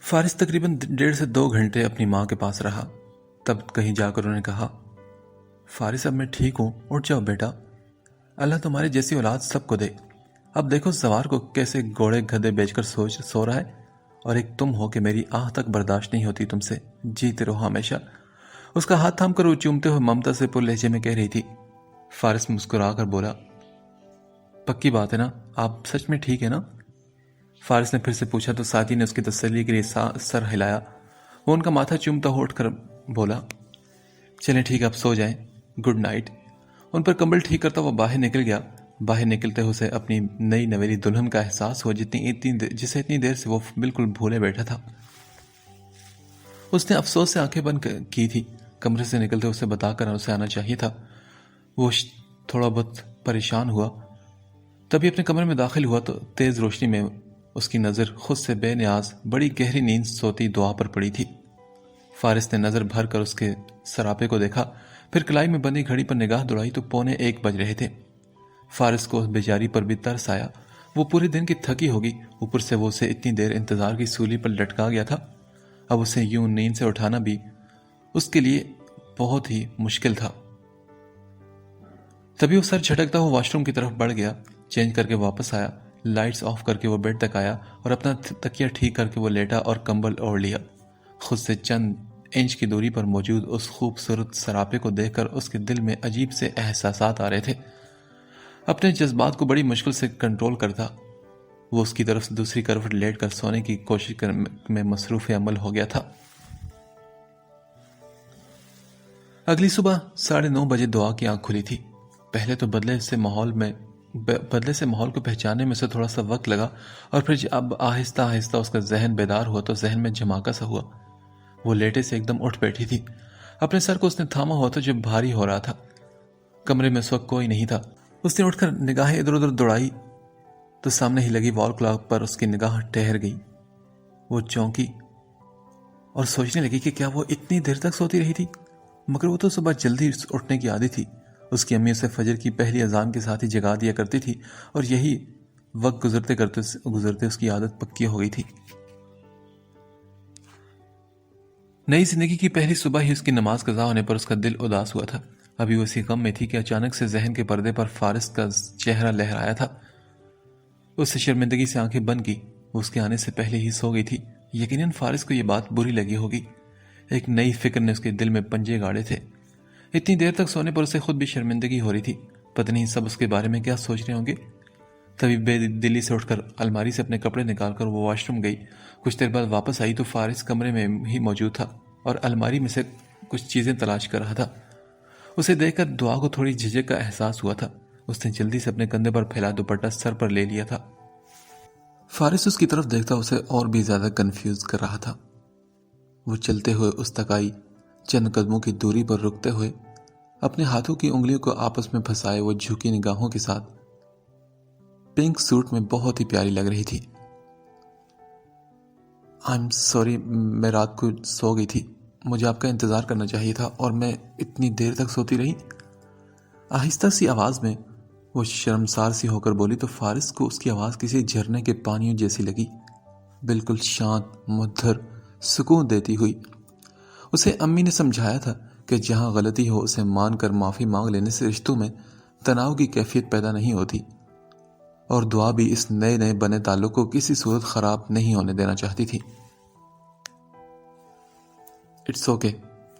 فارس تقریباً 1.5 سے 2 گھنٹے اپنی ماں کے پاس رہا. تب کہیں جا کر انہوں نے کہا, فارس اب میں ٹھیک ہوں, اٹھ جاؤ بیٹا, اللہ تمہاری جیسی اولاد سب کو دے. اب دیکھو سوار کو کیسے گھوڑے گدھے بیچ کر سو رہا ہے, اور ایک تم ہو کہ میری آہ تک برداشت نہیں ہوتی تم سے, جیتے رہو ہمیشہ. اس کا ہاتھ تھام کر وہ چومتے ہوئے ممتا سے پر لہجے میں کہہ رہی تھی. فارس مسکرا کر بولا, پکی بات ہے نا, آپ سچ میں ٹھیک ہے نا؟ فارس نے پھر سے پوچھا تو ساتھی نے اس کی تسلی کے لیے سر ہلایا. وہ ان کا ماتھا چومتا ہو اٹھ کر بولا, چلیں ٹھیک ہے, آپ سو جائیں, گڈ نائٹ. ان پر کمبل ٹھیک کرتا وہ باہر نکل گیا. باہر نکلتے ہو اسے اپنی نئی نویلی دلہن کا احساس ہوا جسے اتنی دیر سے وہ بالکل بھولے بیٹھا تھا. اس نے افسوس سے آنکھیں بند کی تھی. کمرے سے نکلتے اسے بتا کر اسے آنا چاہیے تھا. وہ تھوڑا بہت پریشان ہوا. تبھی اپنے کمرے میں داخل ہوا تو تیز روشنی میں اس کی نظر خود سے بے نیاز بڑی گہری نیند سوتی دعا پر پڑی تھی. فارس نے نظر بھر کر اس کے سراپے کو دیکھا, پھر کلائی میں بندی گھڑی پر نگاہ دوڑائی تو 1:15 بج رہے تھے. فارس کو اس بیچاری پر بھی ترس آیا. وہ پورے دن کی تھکی ہوگی, اوپر سے وہ اسے اتنی دیر انتظار کی سولی پر لٹکا گیا تھا. اب اسے یوں نیند سے اٹھانا بھی اس کے لیے بہت ہی مشکل تھا. تبھی وہ سر جھٹکتا ہوا واش روم کی طرف بڑھ گیا. چینج کر کے واپس آیا. لائٹس آف کر کے وہ بیڈ تک آیا اور اپنا تکیہ ٹھیک کر کے وہ لیٹا اور کمبل اوڑھ لیا. خود سے چند انچ کی دوری پر موجود اس خوبصورت سراپے کو دیکھ کر اس کے دل میں عجیب سے احساسات آ رہے تھے. اپنے جذبات کو بڑی مشکل سے کنٹرول کرتا وہ اس کی طرف سے دوسری کروٹ لیٹ کر سونے کی کوشش میں مصروف عمل ہو گیا تھا. اگلی صبح 9:30 بجے دعا کی آنکھ کھلی تھی. پہلے تو بدلے سے ماحول کو پہچاننے میں سے تھوڑا سا وقت لگا, اور پھر اب آہستہ آہستہ اس کا ذہن بیدار ہوا تو ذہن میں جھماکا سا ہوا. وہ لیٹے سے ایک دم اٹھ بیٹھی تھی. اپنے سر کو اس نے تھاما ہوا تھا جو بھاری ہو رہا تھا. کمرے میں اس وقت کوئی نہیں تھا. اس نے اٹھ کر نگاہیں ادھر ادھر دوڑائی تو سامنے ہی لگی وال کلاک پر اس کی نگاہ ٹھہر گئی. وہ چونکی اور سوچنے لگی کہ کیا وہ اتنی دیر تک سوتی رہی تھی, مگر وہ تو صبح جلدی اٹھنے کی عادت تھی. اس کی امی اسے فجر کی پہلی اذان کے ساتھ ہی جگا دیا کرتی تھی, اور یہی وقت گزرتے اس کی عادت پکی ہو گئی تھی. نئی زندگی کی پہلی صبح ہی اس کی نماز قضا ہونے پر اس کا دل اداس ہوا تھا. ابھی وہ اسی غم میں تھی کہ اچانک سے ذہن کے پردے پر فارس کا چہرہ لہرایا تھا. اس نے شرمندگی سے آنکھیں بند کی. وہ اس کے آنے سے پہلے ہی سو گئی تھی. یقیناً فارس کو یہ بات بری لگی ہوگی. ایک نئی فکر نے اس کے دل میں پنجے گاڑے تھے. اتنی دیر تک سونے پر اسے خود بھی شرمندگی ہو رہی تھی. پتہ نہیں سب اس کے بارے میں کیا سوچ رہے ہوں گے. تبھی بے دلی سے اٹھ کر الماری سے اپنے کپڑے نکال کر وہ واش روم گئی. کچھ دیر بعد واپس آئی تو فارس کمرے میں ہی موجود تھا اور الماری میں سے کچھ چیزیں تلاش کر رہا تھا. اسے دیکھ کر دعا کو تھوڑی جھجک کا احساس ہوا تھا. اس نے جلدی سے اپنے کندھے پر پھیلا دوپٹہ سر پر لے لیا تھا. فارس اس کی طرف دیکھتا اسے اور بھی زیادہ کنفیوز کر رہا تھا. وہ چلتے ہوئے اس تک آئی. چند قدموں کی دوری پر رکتے ہوئے اپنے ہاتھوں کی انگلیوں کو آپس میں پھنسائے وہ جھکی نگاہوں کے ساتھ پنک سوٹ میں بہت ہی پیاری لگ رہی تھی. I'm sorry, میں رات کو سو گئی تھی. مجھے آپ کا انتظار کرنا چاہیے تھا اور میں اتنی دیر تک سوتی رہی. آہستہ سی آواز میں وہ شرمسار سی ہو کر بولی تو فارس کو اس کی آواز کسی جھرنے کے پانیوں جیسی لگی, بالکل شانت, مدھر, سکون دیتی ہوئی. اسے امی نے سمجھایا تھا کہ جہاں غلطی ہو اسے مان کر معافی مانگ لینے سے رشتوں میں تناؤ کی کیفیت پیدا نہیں ہوتی, اور دعا بھی اس نئے بنے تعلق کو کسی صورت خراب نہیں ہونے دینا چاہتی تھی. اٹس اوکے,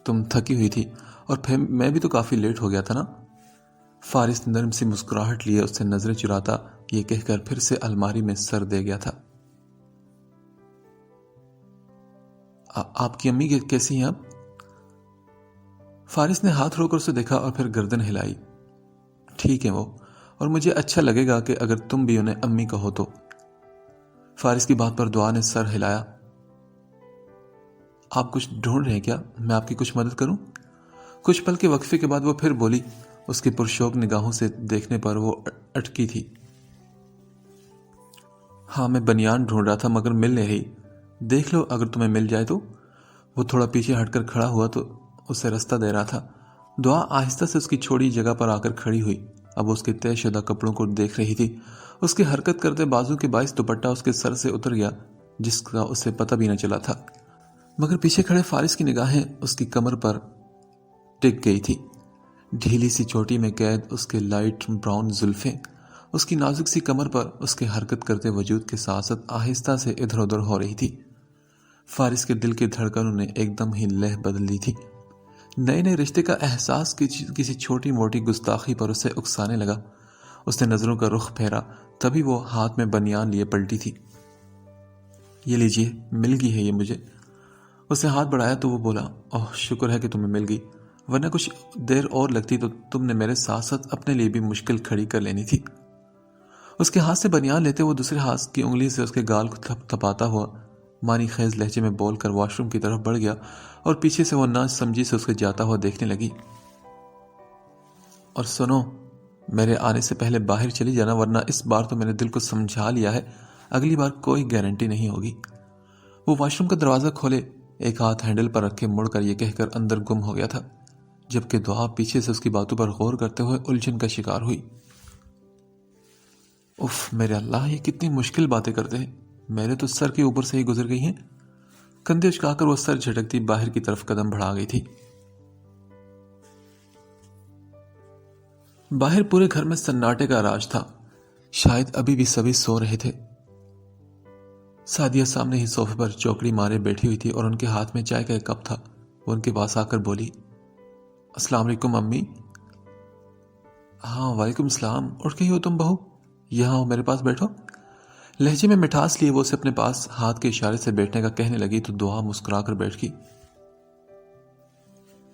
تم تھکی ہوئی تھی اور پھر میں بھی تو کافی لیٹ ہو گیا تھا نا. فارس نے نرم سی مسکراہٹ لیے اس سے نظریں چراتا یہ کہہ کر پھر سے الماری میں سر دے گیا تھا. آپ کی امی کیسی ہیں اب؟ فارس نے ہاتھ رو کر اسے دیکھا اور پھر گردن ہلائی. ٹھیک ہے وہ, اور مجھے اچھا لگے گا کہ اگر تم بھی انہیں امی کہو تو. فارس کی بات پر دعا نے سر ہلایا. آپ کچھ ڈھونڈ رہے ہیں کیا؟ میں آپ کی کچھ مدد کروں؟ کچھ پل کے وقفے کے بعد وہ پھر بولی. اس کی پرشوق نگاہوں سے دیکھنے پر وہ اٹکی تھی. ہاں, میں بنیان ڈھونڈ رہا تھا مگر مل نہیں رہی. دیکھ لو اگر تمہیں مل جائے تو. وہ تھوڑا پیچھے ہٹ کر کھڑا ہوا تو اسے رستہ دے رہا تھا. دعا آہستہ سے اس کی چھوڑی جگہ پر آ کر کھڑی ہوئی. اب اس کے طے شدہ کپڑوں کو دیکھ رہی تھی. اس کے حرکت کرتے بازو کے باعث دوپٹہ اس کے سر سے اتر گیا. جس کا اسے پتہ بھی نہ چلا تھا، مگر پیچھے کھڑے فارس کی نگاہیں اس کی کمر پر ٹک گئی تھی۔ ڈھیلی سی چوٹی میں قید اس کے لائٹ براؤن زلفیں اس کی نازک سی کمر پر اس کے حرکت کرتے وجود کے ساتھ ساتھ آہستہ سے ادھر ادھر ہو رہی تھی۔ فارس کے دل کی دھڑکنوں نے ایک دم ہی لہ بدل دی تھی۔ نئے نئے رشتے کا احساس کسی چھوٹی موٹی گستاخی پر اسے اکسانے لگا۔ اس نے نظروں کا رخ پھیرا، تبھی وہ ہاتھ میں بنیان لیے پلٹی تھی۔ یہ لیجئے، مل گئی ہے یہ مجھے۔ اس نے ہاتھ بڑھایا تو وہ بولا، اوہ شکر ہے کہ تمہیں مل گئی، ورنہ کچھ دیر اور لگتی تو تم نے میرے ساتھ ساتھ اپنے لیے بھی مشکل کھڑی کر لینی تھی۔ اس کے ہاتھ سے بنیان لیتے وہ دوسرے ہاتھ کی انگلی سے اس کے گال کو تھپ تھپاتا ہوا معنی خیز لہجے میں بول کر واش روم کی طرف بڑھ گیا اور پیچھے سے وہ نہ سمجھی سے اس کے جاتا ہوا دیکھنے لگی۔ اور سنو، میرے آنے سے پہلے باہر چلی جانا، ورنہ اس بار تو میں نے دل کو سمجھا لیا ہے، اگلی بار کوئی گارنٹی نہیں ہوگی۔ وہ واش روم کا دروازہ کھولے، ایک ہاتھ ہینڈل پر رکھے مڑ کر یہ کہہ کر اندر گم ہو گیا تھا، جبکہ دعا پیچھے سے اس کی باتوں پر غور کرتے ہوئے الجھن کا شکار ہوئی۔ اف میرے اللہ، یہ کتنی مشکل باتیں کرتے ہیں، میرے تو سر کے اوپر سے ہی گزر گئی ہیں۔ کندھے اچکا کر وہ سر جھٹکتی باہر کی طرف قدم بڑھا گئی تھی۔ باہر پورے گھر میں سناٹے کا راج تھا، شاید ابھی بھی سبھی سو رہے تھے۔ سعدیہ سامنے ہی صوفے پر چوکڑی مارے بیٹھی ہوئی تھی اور ان کے ہاتھ میں چائے کا ایک کپ تھا۔ وہ ان کے پاس آ کر بولی، السلام علیکم امی۔ ہاں وعلیکم السلام، اٹھ گئی ہو تم بہو، یہاں ہو، میرے پاس بیٹھو۔ لہجے میں مٹھاس لیے وہ اسے اپنے پاس ہاتھ کے اشارے سے بیٹھنے کا کہنے لگی تو دعا مسکرا کر بیٹھ گئی۔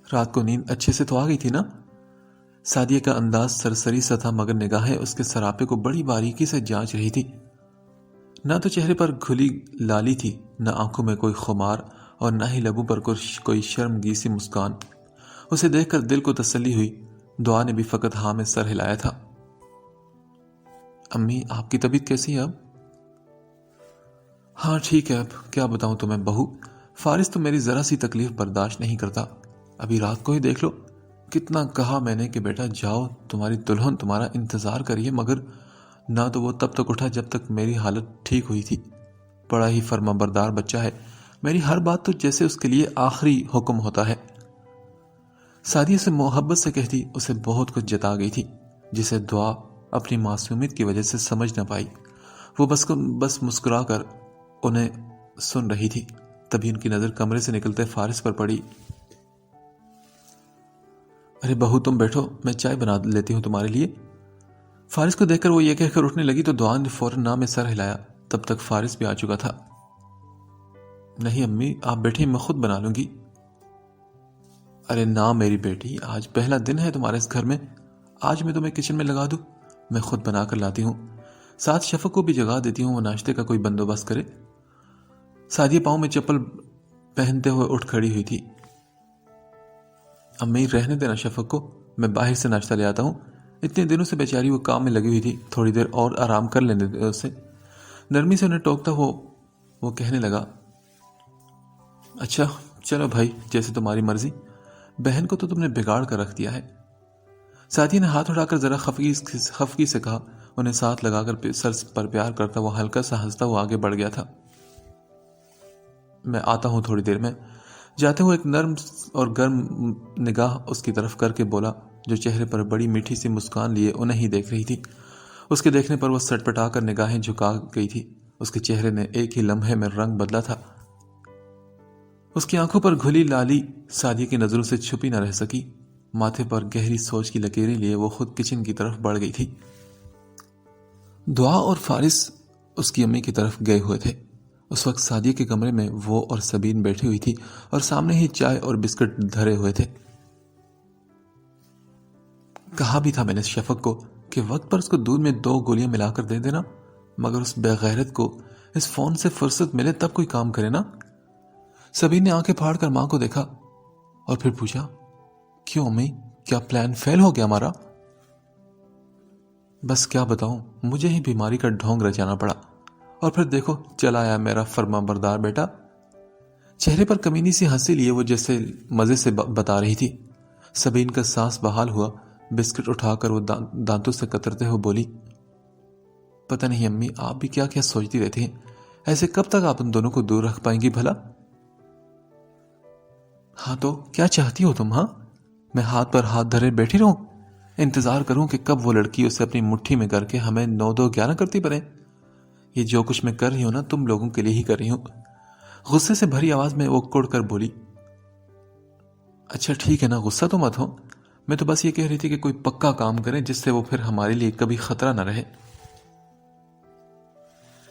رات کو نیند اچھے سے تو آ گئی تھی نا؟ سعدیہ کا انداز سرسری سا تھا، مگر نگاہیں اس کے سراپے کو بڑی باریکی سے جانچ رہی تھی۔ نہ تو چہرے پر کھلی لالی تھی، نہ آنکھوں میں کوئی خمار، اور نہ ہی لبوں پر کوئی شرمگی سی مسکان۔ اسے دیکھ کر دل کو تسلی ہوئی۔ دعا نے بھی فقط ہاں میں سر ہلایا تھا۔ امی آپ کی طبیعت کیسی ہے اب؟ ہاں ٹھیک ہے، اب کیا بتاؤں تمہیں بہو، فارس تو میری ذرا سی تکلیف برداشت نہیں کرتا۔ ابھی رات کو ہی دیکھ لو، کتنا کہا میں نے کہ بیٹا جاؤ، تمہاری دلہن تمہارا انتظار کریے، مگر نہ تو وہ تب تک اٹھا جب تک میری حالت ٹھیک ہوئی تھی۔ بڑا ہی فرما بردار بچہ ہے، میری ہر بات تو جیسے اس کے لیے آخری حکم ہوتا ہے۔ سعدیہ سے محبت سے کہتی اسے بہت کچھ جتا گئی تھی، جسے دعا اپنی معصومیت کی وجہ سے سمجھ نہ پائی۔ وہ بس مسکرا کر انہیں سن رہی تھی۔ تبھی ان کی نظر کمرے سے نکلتے فارس پر پڑی۔ ارے بہو تم بیٹھو، میں چائے بنا لیتی ہوں تمہارے لیے۔ فارس کو دیکھ کر وہ یہ کہہ کر اٹھنے لگی تو دعا نے فوراً نہ میں سر ہلایا۔ تب تک فارس بھی آ چکا تھا۔ نہیں امی آپ بیٹھیں، میں خود بنا لوں گی۔ ارے نہ میری بیٹی، آج پہلا دن ہے تمہارے اس گھر میں، آج میں تمہیں کچن میں لگا دوں، میں خود بنا کر لاتی ہوں، ساتھ شفق کو بھی جگا دیتی ہوں، وہ ناشتے کا کوئی بندوبست کرے۔ سعدیہ پاؤں میں چپل پہنتے ہوئے اٹھ کھڑی ہوئی تھی۔ امی رہنے دینا شفق کو، میں باہر سے ناشتہ لے آتا ہوں، اتنے دنوں سے بیچاری وہ کام میں لگی ہوئی تھی، تھوڑی دیر اور آرام کر لینے دے اسے۔ نرمی سے انہیں ٹوکتا وہ کہنے لگا، اچھا چلو بھائی، جیسے تمہاری مرضی، بہن کو تو تم نے بگاڑ کر رکھ دیا ہے۔ سعدیہ نے ہاتھ اٹھا کر ذرا خفگی سے کہا۔ انہیں ساتھ لگا کر سر پر پیار کرتا وہ ہلکا سا ہنستا ہوا آگے بڑھ گیا تھا۔ میں آتا ہوں تھوڑی دیر میں۔ جاتے ہوئے ایک نرم اور گرم نگاہ اس کی طرف کر کے بولا، جو چہرے پر بڑی میٹھی سی مسکان لیے انہیں ہی دیکھ رہی تھی۔ اس کے دیکھنے پر وہ سٹ پٹا کر نگاہیں جھکا گئی تھی۔ اس کے چہرے نے ایک ہی لمحے میں رنگ بدلا تھا۔ اس کی آنکھوں پر گھلی لالی سعدیہ کی نظروں سے چھپی نہ رہ سکی۔ ماتھے پر گہری سوچ کی لکیریں لیے وہ خود کچن کی طرف بڑھ گئی تھی۔ دعا اور فارس اس کی امی کی طرف گئے ہوئے تھے۔ اس وقت سعدیہ کے کمرے میں وہ اور سبین بیٹھی ہوئی تھی اور سامنے ہی چائے اور بسکٹ دھرے ہوئے تھے۔ کہا بھی تھا میں نے شفق کو کہ وقت پر اس کو دودھ میں 2 گولیاں ملا کر دے دینا، مگر اس بے غیرت کو اس فون سے فرصت ملے تب کوئی کام کرے نا۔ سبین نے آنکھیں پھاڑ کر ماں کو دیکھا اور پھر پوچھا، کیوں امی، کیا پلان فیل ہو گیا ہمارا؟ بس کیا بتاؤں، مجھے ہی بیماری کا ڈھونگ رچانا پڑا، اور پھر دیکھو چلا آیا میرا فرما بردار بیٹا۔ چہرے پر کمینی سی ہنسی لیے وہ جیسے مزے سے بتا رہی تھی۔ سبین کا سانس بحال ہوا، بسکٹ اٹھا کر وہ دانتوں سے کترتے ہوئے بولی، پتہ نہیں امی آپ بھی کیا کیا سوچتی رہتی ہیں، ایسے کب تک آپ ان دونوں کو دور رکھ پائیں گی بھلا؟ ہاں تو کیا چاہتی ہو تم؟ ہاں میں ہاتھ پر ہاتھ دھرے بیٹھی رہوں، انتظار کروں کہ کب وہ لڑکی اسے اپنی مٹھی میں کر کے ہمیں 9-2-11 کرتی پڑے؟ یہ جو کچھ میں کر رہی ہوں نا، تم لوگوں کے لیے ہی کر رہی ہوں۔ غصے سے بھری آواز میں وہ کڑ کر بولی۔ اچھا ٹھیک ہے نا، غصہ تو مت ہو، میں تو بس یہ کہہ رہی تھی کہ کوئی پکا کام کریں جس سے وہ پھر ہمارے لیے کبھی خطرہ نہ رہے۔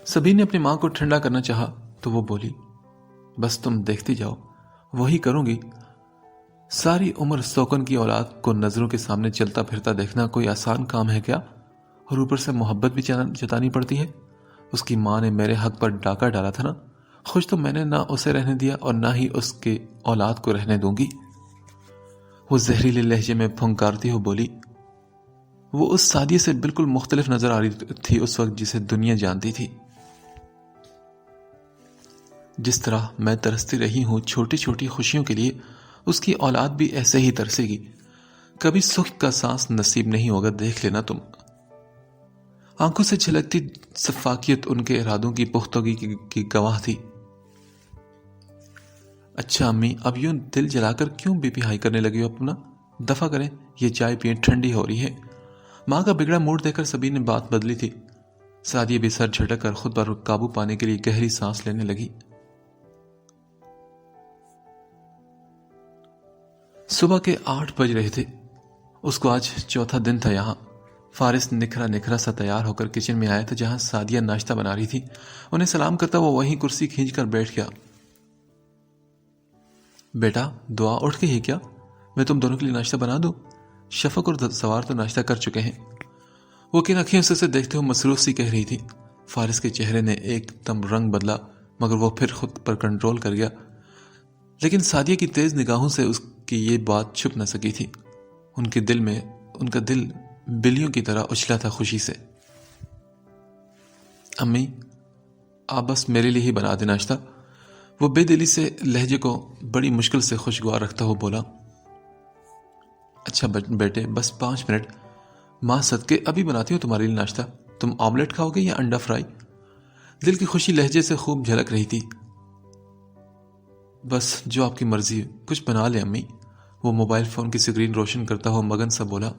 سبین نے اپنی ماں کو ٹھنڈا کرنا چاہا تو وہ بولی، بس تم دیکھتی جاؤ، وہی کروں گی۔ ساری عمر سوکن کی اولاد کو نظروں کے سامنے چلتا پھرتا دیکھنا کوئی آسان کام ہے کیا؟ اور اوپر سے محبت بھی جتانی پڑتی ہے۔ اس کی ماں نے میرے حق پر ڈاکہ ڈالا تھا نا، خوش تو میں نے نہ اسے رہنے دیا اور نہ ہی اس کے اولاد کو رہنے دوں گی۔ وہ زہریلے لہجے میں پھنکارتی ہو بولی۔ وہ اس سادیہ سے بالکل مختلف نظر آ رہی تھی اس وقت جسے دنیا جانتی تھی۔ جس طرح میں ترستی رہی ہوں چھوٹی چھوٹی خوشیوں کے لیے، اس کی اولاد بھی ایسے ہی ترسے گی۔ کبھی سکھ کا سانس نصیب نہیں ہوگا، دیکھ لینا تم۔ آنکھوں سے چھلکتی شفافیت ان کے ارادوں کی پختگی کی گواہ تھی۔ اچھا امی، اب یوں دل جلا کر کیوں بی پی ہائی کرنے لگی ہو؟ اپنا دفع کریں، یہ چائے پئیں، ٹھنڈی ہو رہی ہے۔ ماں کا بگڑا موڈ دیکھ کر سبھی نے بات بدلی تھی۔ سعدیہ بھی سر جھٹک کر خود پر قابو پانے کے لیے گہری سانس لینے لگی۔ صبح کے 8 بج رہے تھے۔ اس کو آج چوتھا دن تھا یہاں۔ فارس نکھرا سا تیار ہو کر کچن میں آیا تھا جہاں سعدیہ ناشتہ بنا رہی تھی۔ انہیں سلام کرتا وہ وہیں کرسی کھینچ کر بیٹھ گیا۔ بیٹا دعا اٹھ گئی ہے کیا؟ میں تم دونوں کے لیے ناشتہ بنا دوں؟ شفق اور سوار تو ناشتہ کر چکے ہیں۔ وہ کن اکھیوں سے دیکھتے ہوئے مصروف سی کہہ رہی تھی۔ فارس کے چہرے نے ایک دم رنگ بدلا، مگر وہ پھر خود پر کنٹرول کر گیا، لیکن سعدیہ کی تیز نگاہوں سے اس کی یہ بات چھپ نہ سکی تھی۔ ان کا دل بلیوں کی طرح اچھلا تھا خوشی سے۔ امی آپ بس میرے لیے ہی بنا دے ناشتہ، وہ بے دلی سے لہجے کو بڑی مشکل سے خوشگوار رکھتا ہوا بولا۔ اچھا بیٹے، بس 5 منٹ، ماں صدقے ابھی بناتی ہوں تمہارے لیے ناشتہ۔ تم آملیٹ کھاؤ گے یا انڈا فرائی؟ دل کی خوشی لہجے سے خوب جھلک رہی تھی۔ بس جو آپ کی مرضی، کچھ بنا لے امی، وہ موبائل فون کی اسکرین روشن کرتا ہوا مگن سا بولا۔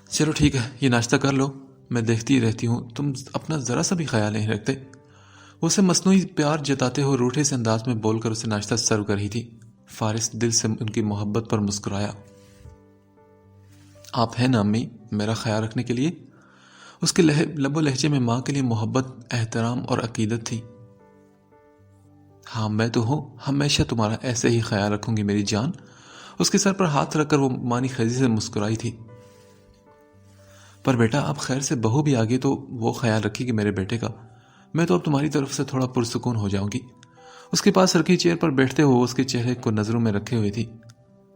چلو ٹھیک ہے، یہ ناشتہ کر لو، میں دیکھتی رہتی ہوں، تم اپنا ذرا سا بھی خیال نہیں رکھتے۔ وہ اسے مصنوعی پیار جتاتے ہوئے روٹھے سے انداز میں بول کر اسے ناشتہ سرو کر رہی تھی۔ فارس دل سے ان کی محبت پر مسکرایا۔ آپ ہیں نا امی میرا خیال رکھنے کے لیے؟ اس کے لب و لہجے میں ماں کے لیے محبت، احترام اور عقیدت تھی۔ ہاں میں تو ہوں، ہمیشہ تمہارا ایسے ہی خیال رکھوں گی میری جان۔ اس کے سر پر ہاتھ رکھ کر وہ مانی خیزی سے مسکرائی تھی۔ پر بیٹا اب خیر سے بہو بھی آگے تو وہ خیال رکھی کہ میرے بیٹے کا، میں تو اب تمہاری طرف سے تھوڑا پرسکون ہو جاؤں گی۔ اس کے پاس رکھی چیئر پر بیٹھتے ہوئے اس کے چہرے کو نظروں میں رکھے ہوئے تھی۔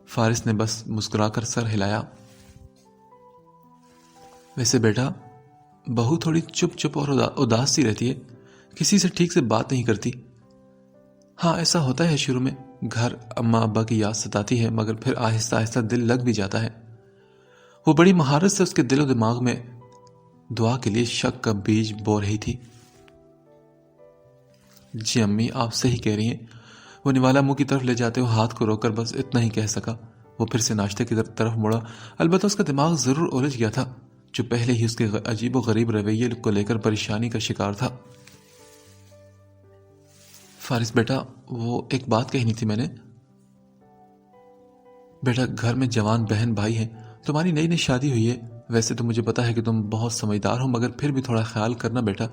فارس نے بس مسکرا کر سر ہلایا۔ ویسے بیٹا بہو تھوڑی چپ اور اداس سی رہتی ہے، کسی سے ٹھیک سے بات نہیں کرتی۔ ہاں ایسا ہوتا ہے شروع میں، گھر اماں ابا کی یاد ستاتی ہے، مگر پھر آہستہ آہستہ دل لگ بھی جاتا ہے۔ وہ بڑی مہارت سے اس کے دل و دماغ میں دعا کے لیے شک کا بیج بو رہی تھی۔ جی امی آپ صحیح کہہ رہی ہیں، وہ نوالا منہ کی طرف لے جاتے ہوئے ہاتھ کو روک کر بس اتنا ہی کہہ سکا۔ وہ پھر سے ناشتے کی طرف مڑا، البتہ اس کا دماغ ضرور الجھ گیا تھا، جو پہلے ہی اس کے عجیب و غریب رویے کو لے کر پریشانی کا شکار تھا۔ فارس بیٹا وہ ایک بات کہنی تھی میں نے۔ بیٹا گھر میں جوان بہن بھائی ہیں، تمہاری نئی شادی ہوئی ہے، ویسے تو مجھے پتا ہے کہ تم بہت سمجھدار ہو، مگر پھر بھی تھوڑا خیال کرنا بیٹا،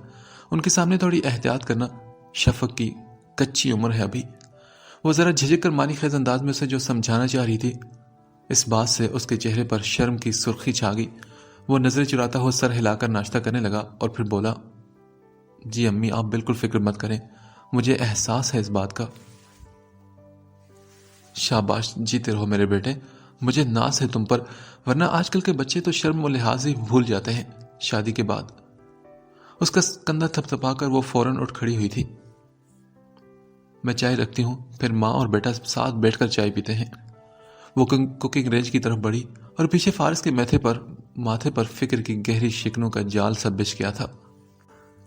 ان کے سامنے تھوڑی احتیاط کرنا، شفق کی کچی عمر ہے ابھی۔ وہ ذرا جھجک کر مانی خیز انداز میں اسے جو سمجھانا چاہ رہی تھی، اس بات سے اس کے چہرے پر شرم کی سرخی چھا گئی۔ وہ نظریں چراتا ہوا سر ہلا کر ناشتہ کرنے لگا اور پھر بولا، جی امی آپ بالکل فکر مت کریں، مجھے احساس ہے اس بات کا۔ شاباش، جیتے رہو میرے بیٹے، مجھے ناز ہے تم پر، ورنہ آج کل کے بچے تو شرم و لحاظ ہی بھول جاتے ہیں شادی کے بعد۔ اس کا کندھا تھپ تھپا کر وہ فوراً اٹھ کھڑی ہوئی تھی۔ میں چائے رکھتی ہوں، پھر ماں اور بیٹا ساتھ بیٹھ کر چائے پیتے ہیں۔ وہ کوکنگ رینج کی طرف بڑھی اور پیچھے فارس کے ماتھے پر فکر کی گہری شکنوں کا جال سا بچھ گیا تھا۔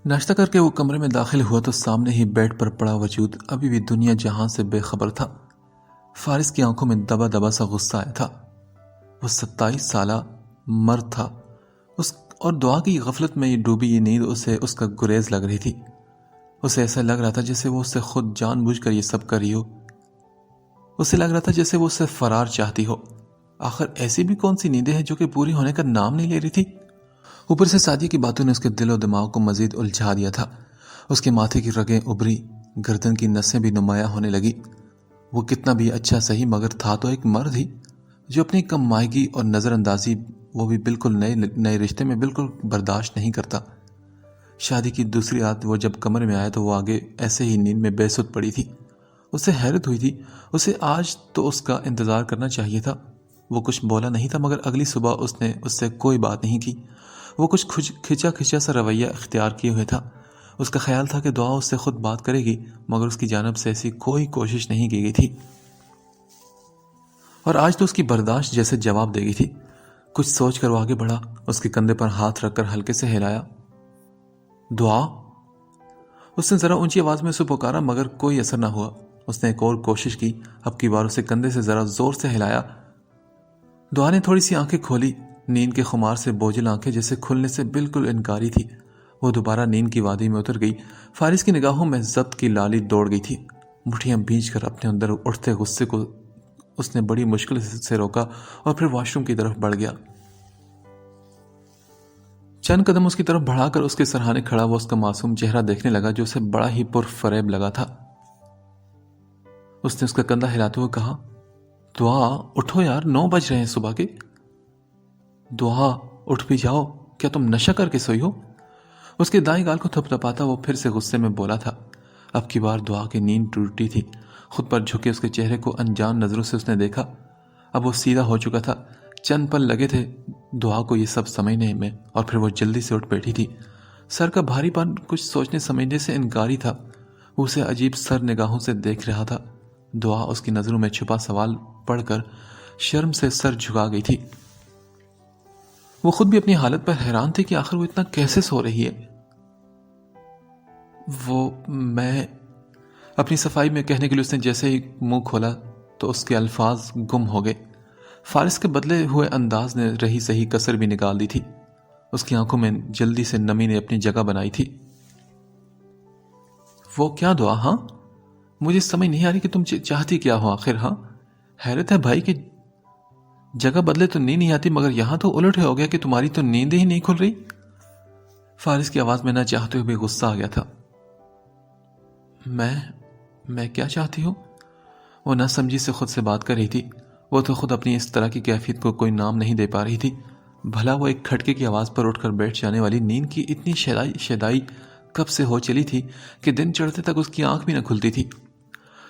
ناشتہ کر کے وہ کمرے میں داخل ہوا تو سامنے ہی بیڈ پر پڑا وجود ابھی بھی دنیا جہاں سے بے خبر تھا۔ فارس کی آنکھوں میں دبا دبا سا غصہ آیا تھا۔ وہ 27 سالہ مرد تھا اور دعا کی غفلت میں یہ ڈوبی یہ نیند اسے اس کا گریز لگ رہی تھی۔ اسے ایسا لگ رہا تھا جیسے وہ اس سے خود جان بوجھ کر یہ سب کر رہی ہو۔ اسے لگ رہا تھا جیسے وہ اس سے فرار چاہتی ہو۔ آخر ایسی بھی کون سی نیندیں ہیں جو کہ پوری ہونے کا نام نہیں لے رہی تھی؟ اوپر سے سعدیہ کی باتوں نے اس کے دل و دماغ کو مزید الجھا دیا تھا۔ اس کے ماتھے کی رگیں ابری، گردن کی نسیں بھی نمایاں ہونے لگی۔ وہ کتنا بھی اچھا صحیح مگر تھا تو ایک مرد ہی جو اپنی کم مائگی اور نظر اندازی وہ بھی بالکل نئے رشتے میں بالکل برداشت نہیں کرتا۔ شادی کی دوسری رات وہ جب کمرے میں آیا تو وہ آگے ایسے ہی نیند میں بے سدھ پڑی تھی۔ اسے حیرت ہوئی تھی۔ اسے آج تو اس کا انتظار کرنا چاہیے تھا۔ وہ کچھ بولا نہیں تھا مگر اگلی صبح اس نے اس سے کوئی بات نہیں کی۔ وہ کچھ کھچا سا رویہ اختیار کیے ہوئے تھا۔ اس کا خیال تھا کہ دعا اس سے خود بات کرے گی مگر اس کی جانب سے ایسی کوئی کوشش نہیں کی گئی تھی، اور آج تو اس کی برداشت جیسے جواب دے گئی تھی۔ کچھ سوچ کر وہ آگے بڑھا، اس کے کندھے پر ہاتھ رکھ کر ہلکے سے ہلایا۔ دعا؟ اس نے ذرا اونچی آواز میں اسے پکارا مگر کوئی اثر نہ ہوا۔ اس نے ایک اور کوشش کی، اب کی بار اسے کندھے سے ذرا زور سے ہلایا۔ دعا نے تھوڑی سی آنکھیں کھولی، نیند کے خمار سے بوجھل آنکھیں جیسے کھلنے سے بالکل انکاری تھی۔ وہ دوبارہ نیند کی وادی میں اتر گئی۔ فارس کی نگاہوں میں ضبط کی لالی دوڑ گئی تھی۔ مٹھیاں بھینچ کر اپنے اندر اٹھتے غصے کو اس نے بڑی مشکل سے روکا اور پھر واش روم کی طرف بڑھ گیا۔ چند قدم اس کی طرف بڑھا کر اس کے سرہانے کھڑا وہ اس کا معصوم چہرہ دیکھنے لگا جو اسے بڑا ہی پرفریب لگا تھا۔ اس نے اس کا کندھا ہلاتے ہوئے کہا، دعا اٹھو یار، 9 بج رہے ہیں صبح کے۔ دعا اٹھ بھی جاؤ، کیا تم نشہ کر کے سوئی ہو؟ اس کے دائیں گال کو تھپتھپاتا وہ پھر سے غصے میں بولا تھا۔ اب کی بار دعا کی نیند ٹوٹی تھی۔ خود پر جھکے اس کے چہرے کو انجان نظروں سے اس نے دیکھا۔ اب وہ سیدھا ہو چکا تھا۔ چند پل لگے تھے دعا کو یہ سب سمجھنے میں اور پھر وہ جلدی سے اٹھ بیٹھی تھی۔ سر کا بھاری پن کچھ سوچنے سمجھنے سے انکاری تھا۔ وہ اسے عجیب سر نگاہوں سے دیکھ رہا تھا۔ دعا اس کی نظروں میں چھپا سوال پڑھ کر شرم سے سر جھکا گئی تھی۔ وہ خود بھی اپنی حالت پر حیران تھی کہ آخر وہ اتنا کیسے سو رہی ہے۔ میں اپنی صفائی میں کہنے کے لیے اس نے جیسے ہی منہ کھولا تو اس کے الفاظ گم ہو گئے۔ فارس کے بدلے ہوئے انداز نے رہی صحیح کسر بھی نکال دی تھی۔ اس کی آنکھوں میں جلدی سے نمی نے اپنی جگہ بنائی تھی۔ وہ کیا دعا؟ ہاں، مجھے سمجھ نہیں آ رہی کہ تم چاہتی کیا ہو آخر؟ ہاں، حیرت ہے بھائی کہ جگہ بدلے تو نیند نہیں آتی مگر یہاں تو الٹ ہو گیا کہ تمہاری تو نیند ہی نہیں کھل رہی۔ فارس کی آواز میں نہ چاہتے ہوئے غصہ آ گیا تھا۔ میں کیا چاہتی ہوں؟ وہ نہ سمجھی سے خود سے بات کر رہی تھی۔ وہ تو خود اپنی اس طرح کی کیفیت کو کوئی نام نہیں دے پا رہی تھی۔ بھلا وہ ایک کھٹکے کی آواز پر اٹھ کر بیٹھ جانے والی نیند کی اتنی شیدائی کب سے ہو چلی تھی کہ دن چڑھتے تک اس کی آنکھ بھی نہ کھلتی تھی۔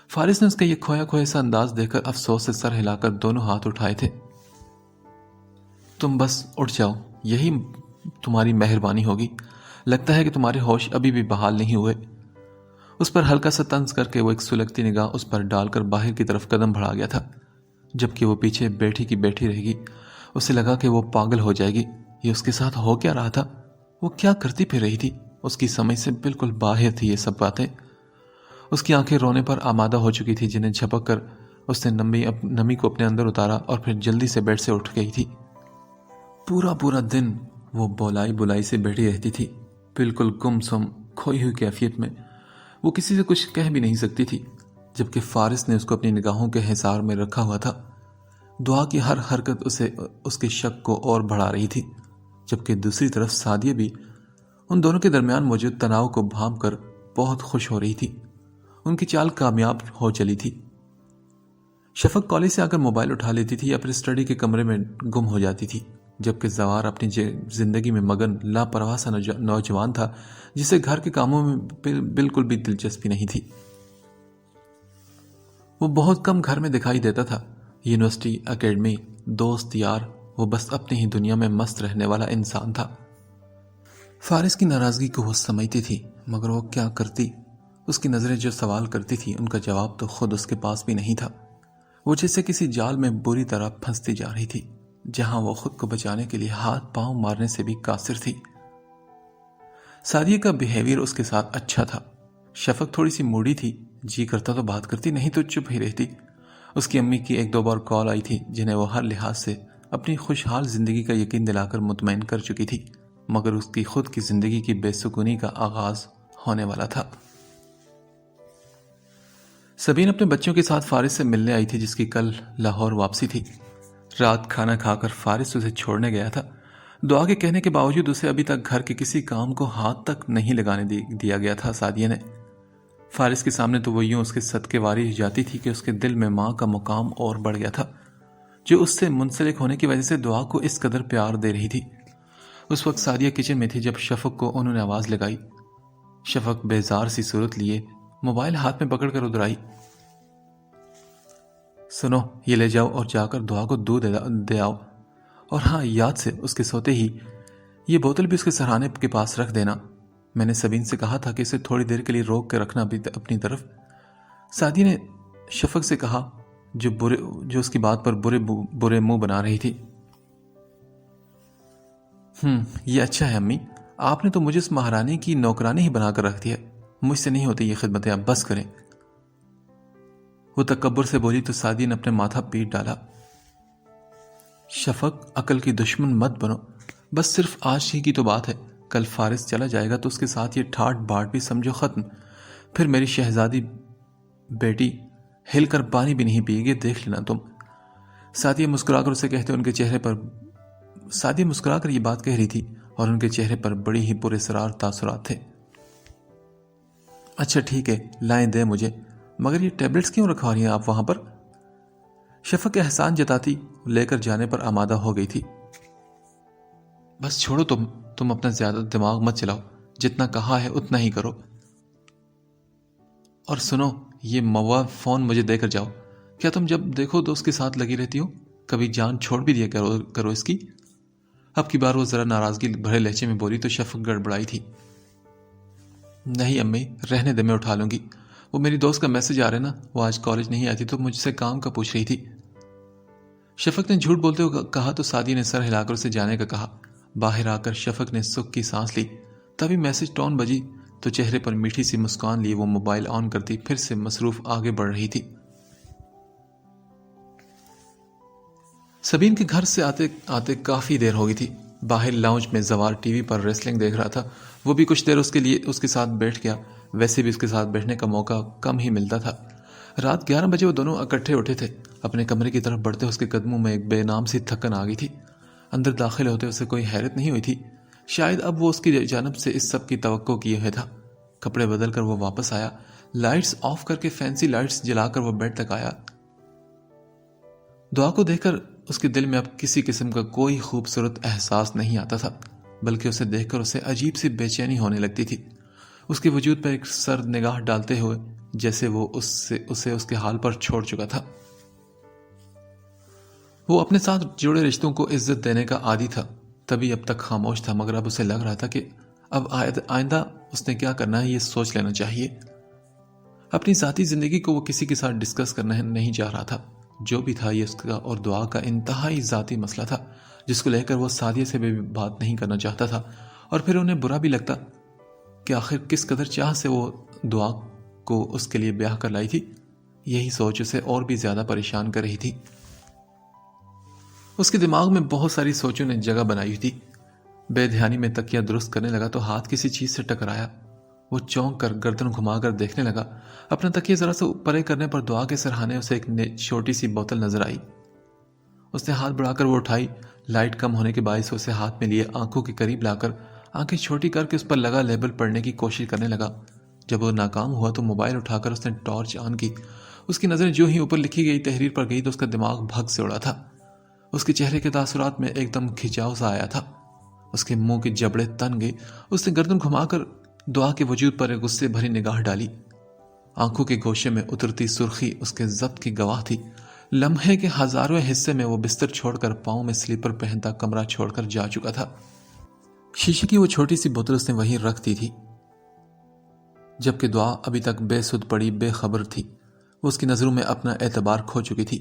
فارس نے اس کا یہ کھویا سا انداز دیکھ کر افسوس سے سر ہلا کر دونوں ہاتھ اٹھائے تھے۔ تم بس اٹھ جاؤ، یہی تمہاری مہربانی ہوگی۔ لگتا ہے کہ تمہارے ہوش ابھی بھی بحال نہیں ہوئے۔ اس پر ہلکا سا طنز کر کے وہ ایک سلگتی نگاہ اس پر ڈال کر باہر کی طرف قدم بڑھا گیا تھا، جبکہ وہ پیچھے بیٹھی کی بیٹھی رہے گی۔ اسے لگا کہ وہ پاگل ہو جائے گی۔ یہ اس کے ساتھ ہو کیا رہا تھا؟ وہ کیا کرتی پھر رہی تھی؟ اس کی سمجھ سے بالکل باہر تھی یہ سب باتیں۔ اس کی آنکھیں رونے پر آمادہ ہو چکی تھی جنہیں جھپک کر اس نے نمی کو اپنے اندر اتارا اور پھر جلدی سے بیڈ سے اٹھ گئی تھی۔ پورا دن وہ بولائی سے بیٹھی رہتی تھی، بالکل گم سم کھوئی ہوئی کیفیت میں۔ وہ کسی سے کچھ کہہ بھی نہیں سکتی تھی، جبکہ فارس نے اس کو اپنی نگاہوں کے حصار میں رکھا ہوا تھا۔ دعا کی ہر حرکت اس کے شک کو اور بڑھا رہی تھی، جبکہ دوسری طرف سعدیہ بھی ان دونوں کے درمیان موجود تناؤ کو بھانپ کر بہت خوش ہو رہی تھی۔ ان کی چال کامیاب ہو چلی تھی۔ شفق کالج سے آ کر موبائل اٹھا لیتی تھی یا پھر اسٹڈی کے کمرے میں گم ہو جاتی تھی، جبکہ زوار اپنی زندگی میں مگن لاپرواہ سا نوجوان تھا جسے گھر کے کاموں میں بالکل بھی دلچسپی نہیں تھی۔ وہ بہت کم گھر میں دکھائی دیتا تھا۔ یونیورسٹی، اکیڈمی، دوست یار، وہ بس اپنی ہی دنیا میں مست رہنے والا انسان تھا۔ فارس کی ناراضگی کو وہ سمجھتی تھی مگر وہ کیا کرتی؟ اس کی نظریں جو سوال کرتی تھی ان کا جواب تو خود اس کے پاس بھی نہیں تھا۔ وہ جیسے کسی جال میں بری طرح پھنستی جا رہی تھی جہاں وہ خود کو بچانے کے لیے ہاتھ پاؤں مارنے سے بھی قاصر تھی۔ سعدیہ کا بیہیویئر اس کے ساتھ اچھا تھا. شفق تھوڑی سی موڑی تھی، جی کرتا تو بات کرتی، نہیں تو چپ ہی رہتی. اس کی امی کی ایک دو بار کال آئی تھی جنہیں وہ ہر لحاظ سے اپنی خوشحال زندگی کا یقین دلا کر مطمئن کر چکی تھی، مگر اس کی خود کی زندگی کی بے سکونی کا آغاز ہونے والا تھا. سبین اپنے بچوں کے ساتھ فارس سے ملنے آئی تھی، جس کی کل لاہور واپسی تھی. رات کھانا کھا کر فارس اسے چھوڑنے گیا تھا. دعا کے کہنے کے باوجود اسے ابھی تک گھر کے کسی کام کو ہاتھ تک نہیں لگانے دیا گیا تھا سعدیہ نے. فارس کے سامنے تو وہ یوں اس کے صدقے واری ہو جاتی تھی کہ اس کے دل میں ماں کا مقام اور بڑھ گیا تھا، جو اس سے منسلک ہونے کی وجہ سے دعا کو اس قدر پیار دے رہی تھی. اس وقت سعدیہ کچن میں تھی جب شفق کو انہوں نے آواز لگائی. شفق بیزار سی صورت لیے موبائل ہاتھ میں پکڑ کر ادھر آئی. سنو، یہ لے جاؤ اور جا کر دعا کو دودھ دے آؤ، اور ہاں یاد سے اس کے سوتے ہی یہ بوتل بھی اس کے سرہانے کے پاس رکھ دینا. میں نے سبین سے کہا تھا کہ اسے تھوڑی دیر کے لیے روک کے رکھنا بھی اپنی طرف. سعدیہ نے شفق سے کہا جو اس کی بات پر برے منہ بنا رہی تھی. یہ اچھا ہے امی، آپ نے تو مجھے اس مہارانی کی نوکرانی ہی بنا کر رکھ دیا. مجھ سے نہیں ہوتی یہ خدمتیں، آپ بس کریں. وہ تکبر سے بولی تو سعدیہ نے اپنے ماتھا پیٹ ڈالا. شفق، عقل کی دشمن مت بنو، بس صرف آج ہی کی تو بات ہے. کل فارس چلا جائے گا تو اس کے ساتھ یہ ٹھاٹ باٹ بھی سمجھو ختم. پھر میری شہزادی بیٹی ہل کر پانی بھی نہیں پیے گی، دیکھ لینا تم. سعدیہ مسکرا کر اسے کہتے ان کے چہرے پر سعدیہ مسکرا کر یہ بات کہہ رہی تھی اور ان کے چہرے پر بڑی ہی پراسرار تاثرات تھے. اچھا ٹھیک ہے، لائیں دیں مجھے، مگر یہ ٹیبلٹس کیوں رکھوا رہی ہیں آپ وہاں پر؟ شفق احسان جتاتی لے کر جانے پر آمادہ ہو گئی تھی. بس چھوڑو، تم اپنا زیادہ دماغ مت چلاؤ، جتنا کہا ہے اتنا ہی کرو. اور سنو، یہ موا فون مجھے دے کر جاؤ. کیا تم جب دیکھو تو اس کے ساتھ لگی رہتی ہو؟ کبھی جان چھوڑ بھی دیا کرو اس کی. اب کی بار وہ ذرا ناراضگی بھرے لہجے میں بولی تو شفق گڑبڑائی تھی. نہیں امی، رہنے دے، میں اٹھا لوں گی. وہ میری دوست کا میسج آ رہا ہے نا، وہ آج کالج نہیں آتی تو مجھ سے کام کا پوچھ رہی تھی. شفق نے جھوٹ بولتے ہوئے کہا تو سعدیہ نے سر ہلا کر اسے جانے کا کہا. باہر آ کر شفق نے سکھ کی سانس لی. تبھی میسج ٹون بجی تو چہرے پر میٹھی سی مسکان لیے وہ موبائل آن کرتی پھر سے مصروف آگے بڑھ رہی تھی. سبین کے گھر سے آتے آتے کافی دیر ہو گئی تھی. باہر لاؤنج میں زوار ٹی وی پر ریسلنگ دیکھ رہا تھا. وہ بھی کچھ دیر اس کے ساتھ بیٹھ گیا. ویسے بھی اس کے ساتھ بیٹھنے کا موقع کم ہی ملتا تھا. رات 11 بجے وہ دونوں اکٹھے اٹھے تھے. اپنے کمرے کی طرف بڑھتے اس کے قدموں میں ایک بے نام سی تھکن آ گئی تھی. اندر داخل ہوتے اسے کوئی حیرت نہیں ہوئی تھی. شاید اب وہ اس کی جانب سے اس سب کی توقع کیے ہوئے تھا. کپڑے بدل کر وہ واپس آیا. لائٹس آف کر کے فینسی لائٹس جلا کر وہ بیڈ تک آیا. دعا کو دیکھ کر اس کے دل میں اب کسی قسم کا کوئی خوبصورت احساس نہیں آتا تھا، بلکہ اسے دیکھ کر اسے عجیب سی بے چینی ہونے لگتی تھی. اس کے وجود پر ایک سرد نگاہ ڈالتے ہوئے جیسے وہ اسے اس کے حال پر چھوڑ چکا تھا. وہ اپنے ساتھ جڑے رشتوں کو عزت دینے کا عادی تھا، تبھی اب تک خاموش تھا، مگر اب اسے لگ رہا تھا کہ اب آئندہ اس نے کیا کرنا ہے یہ سوچ لینا چاہیے. اپنی ذاتی زندگی کو وہ کسی کے ساتھ ڈسکس کرنا نہیں چاہ رہا تھا. جو بھی تھا یہ اس کا اور دعا کا انتہائی ذاتی مسئلہ تھا، جس کو لے کر وہ سعدیہ سے بھی بات نہیں کرنا چاہتا تھا. اور پھر انہیں برا بھی لگتا کہ آخر کس قدر چاہ سے وہ دعا کو اس کے لیے بیاہ کر لائی تھی. یہی سوچ اسے اور بھی زیادہ پریشان کر رہی تھی. اس کے دماغ میں بہت ساری سوچوں نے جگہ بنائی تھی. بے دھیانی میں تکیہ درست کرنے لگا تو ہاتھ کسی چیز سے ٹکرایا. وہ چونک کر گردن گھما کر دیکھنے لگا. اپنا تکیہ ذرا سے پرے کرنے پر دعا کے سرہانے اسے ایک چھوٹی سی بوتل نظر آئی. اس نے ہاتھ بڑھا کر وہ اٹھائی. لائٹ کم ہونے کے باعث اسے ہاتھ میں لیے آنکھوں کے قریب لا کر آنکھیں چھوٹی کر کے اس پر لگا لیبل پڑھنے کی کوشش کرنے لگا. جب وہ ناکام ہوا تو موبائل اٹھا کر اس نے ٹارچ آن کی. اس کی نظریں جو ہی اوپر لکھی گئی تحریر پر گئی تو اس کا دماغ بھگ سے اڑا تھا. اس کے چہرے کے تاثرات میں ایک دم کھچاؤ سا آیا تھا. اس کے منہ کے جبڑے تن گئے. اس نے گردن گھما کر دعا کے وجود پر ایک غصے بھری نگاہ ڈالی. آنکھوں کے گوشے میں اترتی سرخی اس کے ضبط کی گواہ تھی. لمحے کے ہزارویں حصے میں وہ بستر چھوڑ کر پاؤں میں سلیپر پہنتا کمرہ چھوڑ کر جا چکا تھا. شیشے کی وہ چھوٹی سی بوتل اس نے وہیں رکھ دی تھی. جبکہ دعا ابھی تک بے سد پڑی بے خبر تھی. وہ اس کی نظروں میں اپنا اعتبار کھو چکی تھی.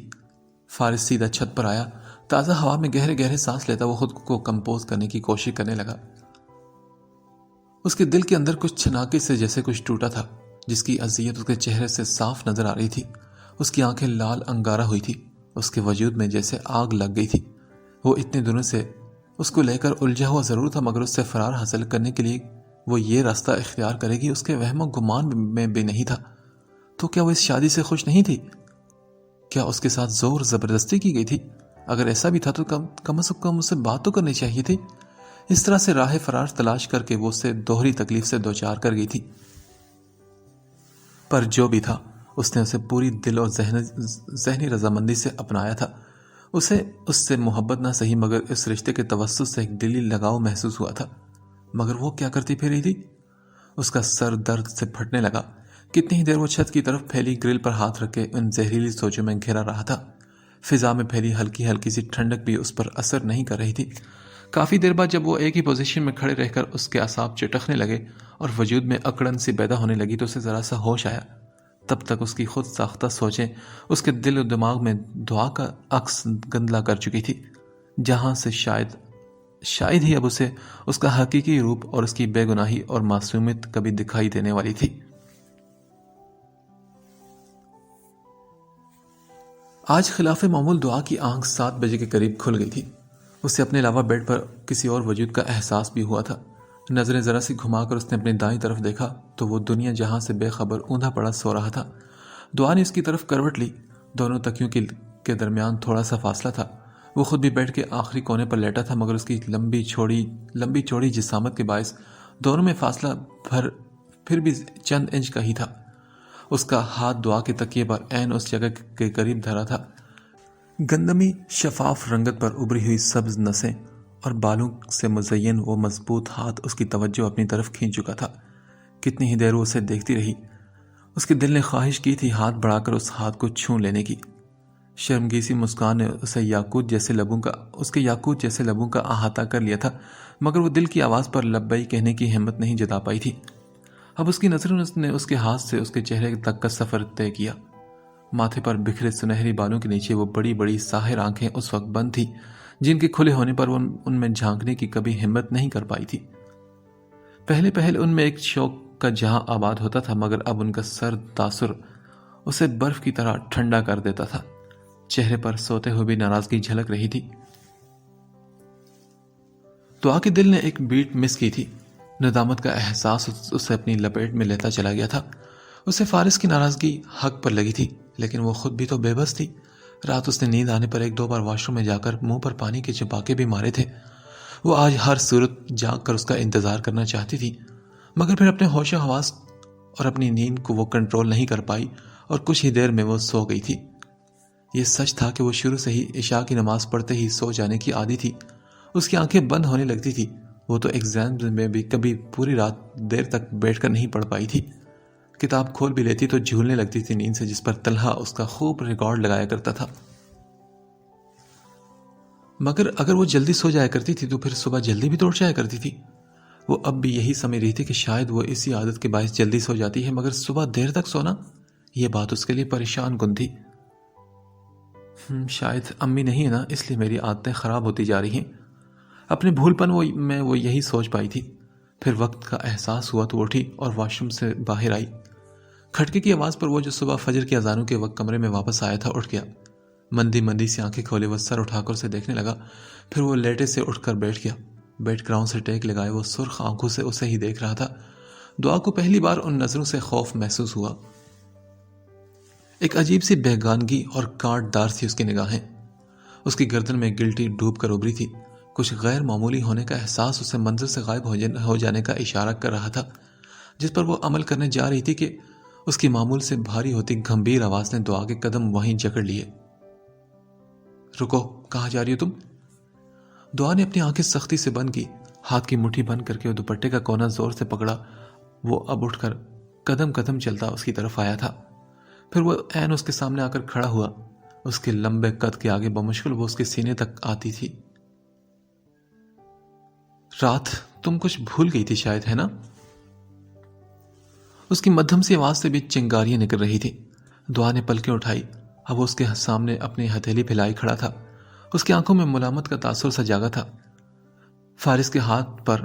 فارس سیدھا چھت پر آیا. تازہ ہوا میں گہرے گہرے سانس لیتا وہ خود کو کمپوز کرنے کی کوشش کرنے لگا. اس کے دل کے اندر کچھ چھناکے سے جیسے کچھ ٹوٹا تھا، جس کی اذیت اس کے چہرے سے صاف نظر آ رہی تھی۔ اس کی آنکھیں لال انگارہ ہوئی تھی، اس کے وجود میں جیسے آگ لگ گئی تھی۔ وہ اتنے دنوں سے اس کو لے کر الجھا ہوا ضرور تھا، مگر اس سے فرار حاصل کرنے کے لیے وہ یہ راستہ اختیار کرے گی اس کے وہم و گمان میں بھی نہیں تھا۔ تو کیا وہ اس شادی سے خوش نہیں تھی؟ کیا اس کے ساتھ زور زبردستی کی گئی تھی؟ اگر ایسا بھی تھا تو کم از کم اسے بات تو کرنی چاہیے تھی۔ اس طرح سے راہ فرار تلاش کر کے وہ اسے دوہری تکلیف سے دوچار کر گئی تھی۔ پر جو بھی تھا، اس نے اسے پوری دل اور ذہنی رضامندی سے اپنایا تھا۔ اسے اس سے محبت نہ سہی، مگر اس رشتے کے توسط سے ایک دلی لگاؤ محسوس ہوا تھا۔ مگر وہ کیا کرتی پھر رہی تھی؟ اس کا سر درد سے پھٹنے لگا۔ کتنی ہی دیر وہ چھت کی طرف پھیلی گرل پر ہاتھ رکھ کے ان زہریلی سوچوں میں گھرا رہا تھا۔ فضا میں پھیلی ہلکی ہلکی سی ٹھنڈک بھی اس پر اثر نہیں کر رہی تھی۔ کافی دیر بعد جب وہ ایک ہی پوزیشن میں کھڑے رہ کر اس کے اعصاب چٹکنے لگے اور وجود میں اکڑن سی پیدا ہونے لگی تو اسے ذرا سا ہوش آیا۔ تب تک اس کی خود ساختہ سوچیں اس کے دل و دماغ میں دعا کا عکس گندلا کر چکی تھی، جہاں سے شاید ہی اب اسے اس کا حقیقی روپ اور اس کی بے گناہی اور معصومیت کبھی دکھائی دینے والی تھی۔ آج خلاف معمول دعا کی آنکھ 7 بجے کے قریب کھل گئی تھی۔ اسے اپنے علاوہ بیڈ پر کسی اور وجود کا احساس بھی ہوا تھا۔ نظریں ذرا سی گھما کر اس نے اپنی دائیں طرف دیکھا تو وہ دنیا جہاں سے بے خبر اوندا پڑا سو رہا تھا۔ دعا نے اس کی طرف کروٹ لی۔ دونوں تکیوں کے درمیان تھوڑا سا فاصلہ تھا۔ وہ خود بھی بیڈ کے آخری کونے پر لیٹا تھا، مگر اس کی لمبی چوڑی جسامت کے باعث دونوں میں فاصلہ پھر بھی چند انچ کا ہی تھا۔ اس کا ہاتھ دعا کے تکیے پر عین اس جگہ کے قریب دھرا تھا۔ گندمی شفاف رنگت پر ابری ہوئی سبز نسیں اور بالوں سے مزین وہ مضبوط ہاتھ اس کی توجہ اپنی طرف کھینچ چکا تھا۔ کتنی ہی دیر وہ اسے دیکھتی رہی۔ اس کے دل نے خواہش کی تھی ہاتھ بڑھا کر اس ہاتھ کو چھو لینے کی۔ شرمگیسی مسکان نے اس کے یاقوت جیسے لبوں کا احاطہ کر لیا تھا، مگر وہ دل کی آواز پر لبیک کہنے کی ہمت نہیں جتا پائی تھی۔ اب اس کی نظروں نے اس کے ہاتھ سے اس کے چہرے تک کا سفر طے کیا۔ ماتھے پر بکھرے سنہری بالوں کے نیچے وہ بڑی بڑی ساحر آنکھیں اس وقت بند تھی، جن کے کھلے ہونے پر وہ ان میں جھانکنے کی کبھی ہمت نہیں کر پائی تھی۔ پہلے ان میں ایک شوق کا جہاں آباد ہوتا تھا، مگر اب ان کا سرد تاثر اسے برف کی طرح ٹھنڈا کر دیتا تھا۔ چہرے پر سوتے ہوئے بھی ناراضگی جھلک رہی تھی۔ دعا کے دل نے ایک بیٹ مس کی تھی۔ ندامت کا احساس اسے اپنی لپیٹ میں لیتا چلا گیا تھا۔ اسے فارس کی ناراضگی حق پر لگی تھی، لیکن وہ خود بھی تو بے بس تھی۔ رات اس نے نیند آنے پر 1-2 بار واش روم میں جا کر منہ پر پانی کے چپاکے بھی مارے تھے۔ وہ آج ہر صورت جاگ کر اس کا انتظار کرنا چاہتی تھی، مگر پھر اپنے ہوش و حواس اور اپنی نیند کو وہ کنٹرول نہیں کر پائی اور کچھ ہی دیر میں وہ سو گئی تھی۔ یہ سچ تھا کہ وہ شروع سے ہی عشاء کی نماز پڑھتے ہی سو جانے کی عادی تھی۔ اس کی آنکھیں بند ہونے لگتی تھی۔ وہ تو ایگزام میں بھی کبھی پوری رات دیر تک بیٹھ کر نہیں پڑھ پائی تھی۔ کتاب کھول بھی لیتی تو جھولنے لگتی تھی نیند سے، جس پر طلحہ اس کا خوب ریکارڈ لگایا کرتا تھا۔ مگر اگر وہ جلدی سو جایا کرتی تھی تو پھر صبح جلدی بھی تو اٹھ جایا کرتی تھی۔ وہ اب بھی یہی سمجھ رہی تھی کہ شاید وہ اسی عادت کے باعث جلدی سو جاتی ہے، مگر صبح دیر تک سونا، یہ بات اس کے لیے پریشان کن تھی۔ شاید امی نہیں ہے نا، اس لیے میری عادتیں خراب ہوتی جا رہی ہیں۔ اپنے بھول پن میں وہ یہی سوچ پائی تھی۔ پھر وقت کا احساس ہوا تو اٹھی اور واش روم سے باہر آئی۔ کھٹکے کی آواز پر وہ جو صبح فجر کی اذانوں کے وقت کمرے میں واپس آیا تھا اٹھ گیا۔ مندی سے آنکھیں کھولے وہ سر اٹھا کر اسے دیکھنے لگا۔ پھر وہ لیٹے سے اٹھ کر بیٹھ گیا۔ بیڈ گراؤنڈ سے ٹیک لگائے وہ سرخ آنکھوں سے اسے ہی دیکھ رہا تھا۔ دعا کو پہلی بار ان نظروں سے خوف محسوس ہوا۔ ایک عجیب سی بیگانگی اور کاٹ دار سی اس کی نگاہیں۔ اس کی گردن میں گلٹی ڈوب کر ابری تھی۔ کچھ غیر معمولی ہونے کا احساس اسے منظر سے غائب ہو جانے کا اشارہ کر رہا تھا، جس پر وہ عمل کرنے جا رہی تھی کہ اس کی معمول سے بھاری ہوتی گمبھیر آواز نے دعا کے قدم وہیں جکڑ لیے۔ رکو، کہاں جا رہی ہو تم؟ دعا نے اپنی آنکھیں سختی سے بند کی، ہاتھ کی مٹھی بند کر کے وہ دوپٹے کا کونا زور سے پکڑا۔ وہ اب اٹھ کر قدم چلتا اس کی طرف آیا تھا۔ پھر وہ عین اس کے سامنے آ کر کھڑا ہوا۔ اس کے لمبے قد کے آگے بمشکل وہ اس کے سینے تک آتی تھی۔ رات تم کچھ بھول گئی تھی شاید، ہے نا؟ اس کی مدھم سی آواز سے بھی چنگاریاں نکل رہی تھی۔ دعا نے پلکیں اٹھائی۔ اب وہ اس کے سامنے اپنی ہتھیلی پھیلائی کھڑا تھا۔ اس کی آنکھوں میں ملامت کا تاثر سا جاگا تھا۔ فارس کے ہاتھ پر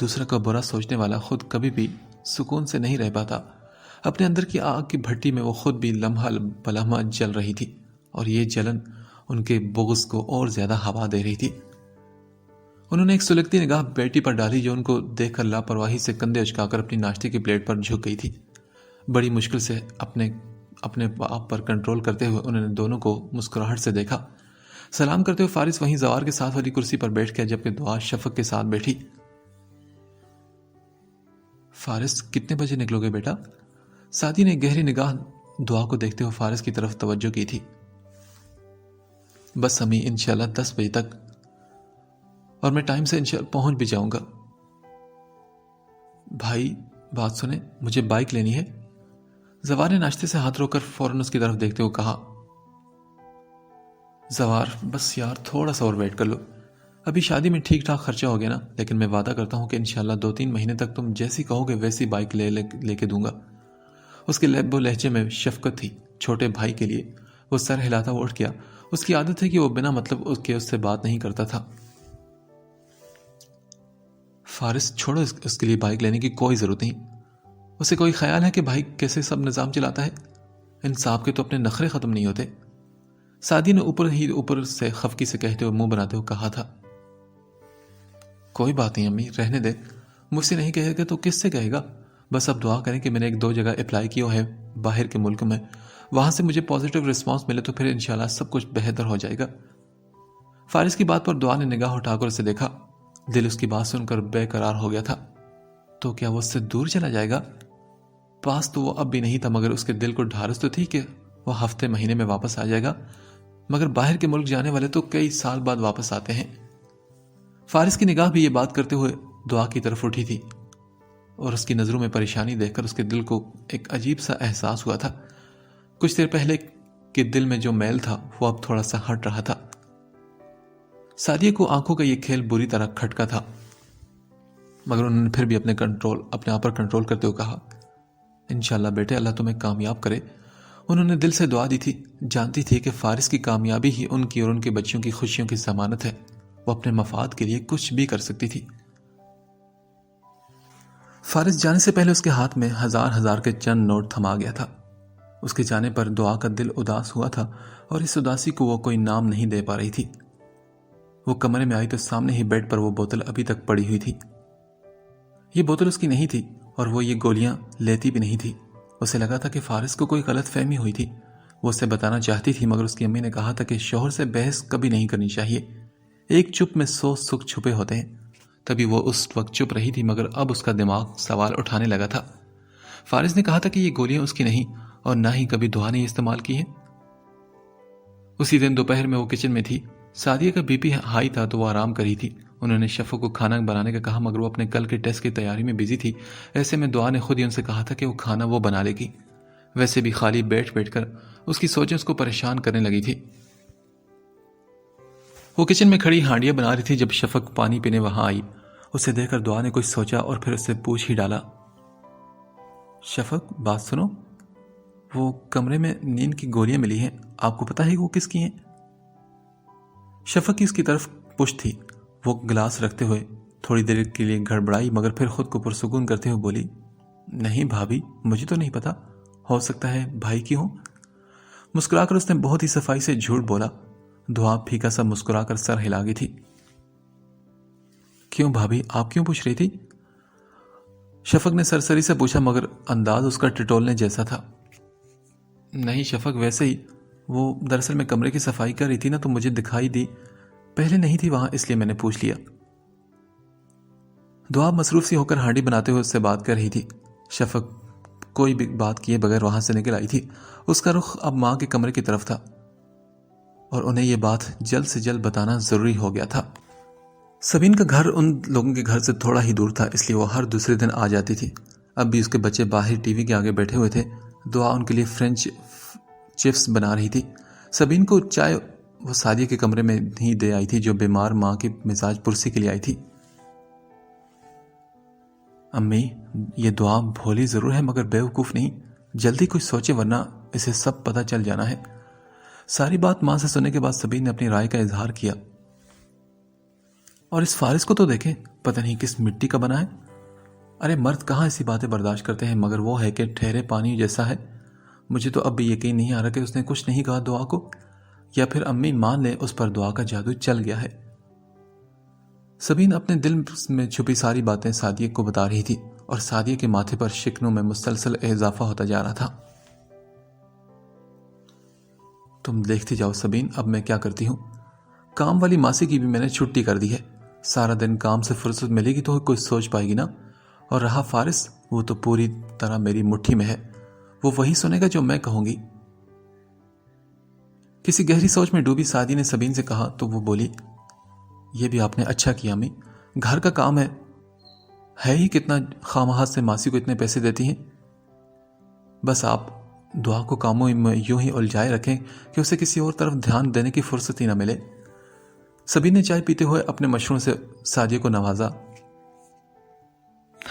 دوسرا کا برا سوچنے والا خود کبھی بھی سکون سے نہیں رہ پاتا۔ اپنے اندر کی آگ کی بھٹی میں وہ خود بھی لمحہ بلمحہ جل رہی تھی، اور یہ جلن ان کے بغض کو اور زیادہ ہوا دے رہی تھی۔ انہوں نے ایک سلگتی نگاہ بیٹی پر ڈالی جو ان کو دیکھ کر لاپرواہی سے کندھے اچکا کر اپنی ناشتے کی پلیٹ پر جھک گئی تھی۔ بڑی مشکل سے اپنے آپ پر کنٹرول کرتے ہوئے انہوں نے دونوں کو مسکراہٹ سے دیکھا۔ سلام کرتے ہوئے فارس وہیں زوار کے ساتھ والی کرسی پر بیٹھ گیا، جبکہ دعا شفق کے ساتھ بیٹھی۔ فارس کتنے بجے نکلو گے بیٹا؟ سعدی نے گہری نگاہ دعا کو دیکھتے ہوئے فارس کی طرف توجہ کی تھی۔ بس امی انشاءاللہ 10 بجے تک، اور میں ٹائم سے انشاءاللہ پہنچ بھی جاؤں گا۔ بھائی بات سنیں، مجھے بائک لینی ہے۔ زوار نے ناشتے سے ہاتھ روک کر فوراً اس کی طرف دیکھتے ہوئے کہا۔ زوار بس یار تھوڑا سا اور ویٹ کر لو، ابھی شادی میں ٹھیک ٹھاک خرچہ ہو گیا نا، لیکن میں وعدہ کرتا ہوں کہ انشاءاللہ 2-3 مہینے تک تم جیسی کہو گے ویسی بائک لے کے دوں گا۔ اس کے لب و لہجے میں شفقت تھی۔ چھوٹے بھائی کے لیے وہ سر ہلاتا ہوا اٹھ گیا۔ اس کی عادت ہے کہ وہ بنا مطلب اس سے بات نہیں کرتا تھا۔ فارس چھوڑو، اس کے لیے بائک لینے کی کوئی ضرورت نہیں۔ اسے کوئی خیال ہے کہ بھائی کیسے سب نظام چلاتا ہے؟ انصاف کے تو اپنے نخرے ختم نہیں ہوتے۔ سعدی نے اوپر سے خفگی سے کہتے ہوئے منہ بناتے ہوئے کہا تھا۔ کوئی بات نہیں امی، رہنے دے، مجھ سے نہیں کہے گا تو کس سے کہے گا؟ بس اب دعا کریں کہ میں نے 1-2 جگہ اپلائی کیا ہے باہر کے ملک میں، وہاں سے مجھے پازیٹیو رسپانس ملے تو پھر انشاءاللہ سب کچھ بہتر ہو جائے گا۔ فارس کی بات پر دعا نے نگاہ اٹھا کر اسے دیکھا۔ دل اس کی بات سن کر بے قرار ہو گیا تھا۔ تو کیا وہ اس سے دور چلا جائے گا؟ پاس تو وہ اب بھی نہیں تھا، مگر اس کے دل کو ڈھارس تو تھی کہ وہ ہفتے مہینے میں واپس آ جائے گا، مگر باہر کے ملک جانے والے تو کئی سال بعد واپس آتے ہیں۔ فارس کی نگاہ بھی یہ بات کرتے ہوئے دعا کی طرف اٹھی تھی، اور اس کی نظروں میں پریشانی دیکھ کر اس کے دل کو ایک عجیب سا احساس ہوا تھا۔ کچھ دیر پہلے کے دل میں جو میل تھا وہ اب تھوڑا سا ہٹ رہا تھا۔ سعدیہ کو آنکھوں کا یہ کھیل بری طرح کھٹکا تھا، مگر انہوں نے پھر بھی اپنے آپ پر کنٹرول کرتے ہوئے کہا، انشاءاللہ بیٹے اللہ تمہیں کامیاب کرے۔ انہوں نے دل سے دعا دی تھی، جانتی تھی کہ فارس کی کامیابی ہی ان کی اور ان کے بچیوں کی خوشیوں کی ضمانت ہے۔ وہ اپنے مفاد کے لیے کچھ بھی کر سکتی تھی۔ فارس جانے سے پہلے اس کے ہاتھ میں 1000 کے چند نوٹ تھما گیا تھا۔ اس کے جانے پر دعا کا دل اداس ہوا تھا، اور اس اداسی کو وہ کوئی نام نہیں دے پا رہی تھی۔ وہ کمرے میں آئی تو سامنے ہی بیڈ پر وہ بوتل ابھی تک پڑی ہوئی تھی۔ یہ بوتل اس کی نہیں تھی، اور وہ یہ گولیاں لیتی بھی نہیں تھی۔ اسے لگا تھا کہ فارس کو کوئی غلط فہمی ہوئی تھی۔ وہ اسے بتانا چاہتی تھی، مگر اس کی امی نے کہا تھا کہ شوہر سے بحث کبھی نہیں کرنی چاہیے، ایک چپ میں 100 سکھ چھپے ہوتے ہیں۔ تبھی وہ اس وقت چپ رہی تھی، مگر اب اس کا دماغ سوال اٹھانے لگا تھا۔ فارس نے کہا تھا کہ یہ گولیاں اس کی نہیں، اور نہ ہی کبھی دعا نے استعمال کی ہیں۔ اسی دن دوپہر میں وہ کچن میں تھی۔ سعدیہ کا BP ہائی تھا تو وہ آرام کری تھی۔ انہوں نے شفق کو کھانا بنانے کا کہا، مگر وہ اپنے کل کے ٹیسٹ کی تیاری میں بزی تھی۔ ایسے میں دعا نے خود ہی ان سے کہا تھا کہ وہ کھانا وہ بنا لے گی۔ ویسے بھی خالی بیٹھ کر اس کی سوچیں اس کو پریشان کرنے لگی تھی۔ وہ کچن میں کھڑی ہانڈیاں بنا رہی تھی جب شفق پانی پینے وہاں آئی۔ اسے دیکھ کر دعا نے کچھ سوچا اور پھر اس سے پوچھ ہی ڈالا، شفق بات سنو، وہ کمرے میں نیند کی گولیاں ملی ہیں، آپ کو پتا ہے وہ کس کی ہیں؟ شفق کی اس کی طرف پشت تھی۔ وہ گلاس رکھتے ہوئے تھوڑی دیر کے لیے گڑبڑائی، مگر پھر خود کو پرسکون کرتے ہوئے بولی، نہیں بھابھی، مجھے تو نہیں پتا، ہو سکتا ہے بھائی کی ہوں۔ مسکرا کر اس نے بہت ہی صفائی سے جھوٹ بولا۔ دعا پھیکا سا مسکرا کر سر ہلا گئی تھی۔ کیوں بھابھی، آپ کیوں پوچھ رہی تھی؟ شفق نے سرسری سے پوچھا، مگر انداز اس کا ٹٹولنے جیسا تھا۔ نہیں شفق، ویسے ہی، وہ دراصل میں کمرے کی صفائی کر رہی تھی نا تو مجھے دکھائی دی، پہلے نہیں تھی وہاں اس لیے میں نے پوچھ لیا۔ دعا مصروف سی ہو کر ہانڈی بناتے ہوئے اس سے بات کر رہی تھی۔ شفق کوئی بھی بات کیے بغیر وہاں سے نکل آئی تھی۔ اس کا رخ اب ماں کے کمرے کی طرف تھا، اور انہیں یہ بات جلد سے جلد بتانا ضروری ہو گیا تھا۔ سبین کا گھر ان لوگوں کے گھر سے تھوڑا ہی دور تھا، اس لیے وہ ہر دوسرے دن آ جاتی تھی۔ اب بھی اس کے بچے باہر ٹی وی کے آگے بیٹھے ہوئے تھے۔ دعا ان کے لیے فرینچ چپس بنا رہی تھی۔ سبین کو چائے وہ سعدیہ کے کمرے میں ہی دے آئی تھی جو بیمار ماں کی مزاج پرسی کے لیے آئی تھی۔ امی، یہ دعا بھولی ضرور ہے مگر بیوقوف نہیں، جلدی کچھ سوچے ورنہ اسے سب پتہ چل جانا ہے۔ ساری بات ماں سے سننے کے بعد سبین نے اپنی رائے کا اظہار کیا۔ اور اس فارس کو تو دیکھیں، پتہ نہیں کس مٹی کا بنا ہے۔ ارے مرد کہاں ایسی باتیں برداشت کرتے ہیں، مگر وہ ہے کہ ٹھہرے پانی جیسا ہے۔ مجھے تو اب بھی یقین نہیں آ رہا کہ اس نے کچھ نہیں کہا دعا کو، یا پھر امی مان لے اس پر دعا کا جادو چل گیا ہے۔ سبین اپنے دل میں چھپی ساری باتیں سعدیہ کو بتا رہی تھی، اور سعدیہ کے ماتھے پر شکنوں میں مسلسل اضافہ ہوتا جا رہا تھا۔ تم دیکھتی جاؤ سبین، اب میں کیا کرتی ہوں۔ کام والی ماسی کی بھی میں نے چھٹی کر دی ہے، سارا دن کام سے فرصت ملے گی تو کچھ سوچ پائے گی نا۔ اور رہا فارس، وہ تو پوری طرح میری مٹھی میں ہے، وہ وہی سنے گا جو میں کہوں گی۔ کسی گہری سوچ میں ڈوبی سعدی نے سبین سے کہا تو وہ بولی، یہ بھی آپ نے اچھا کیا امی، گھر کا کام ہے ہی کتنا، خواہ سے ماسی کو اتنے پیسے دیتی ہیں۔ بس آپ دعا کو کاموں میں یوں ہی الجھائے رکھیں کہ اسے کسی اور طرف دھیان دینے کی فرصت ہی نہ ملے۔ سبین نے چائے پیتے ہوئے اپنے مشروم سے سعدیہ کو نوازا۔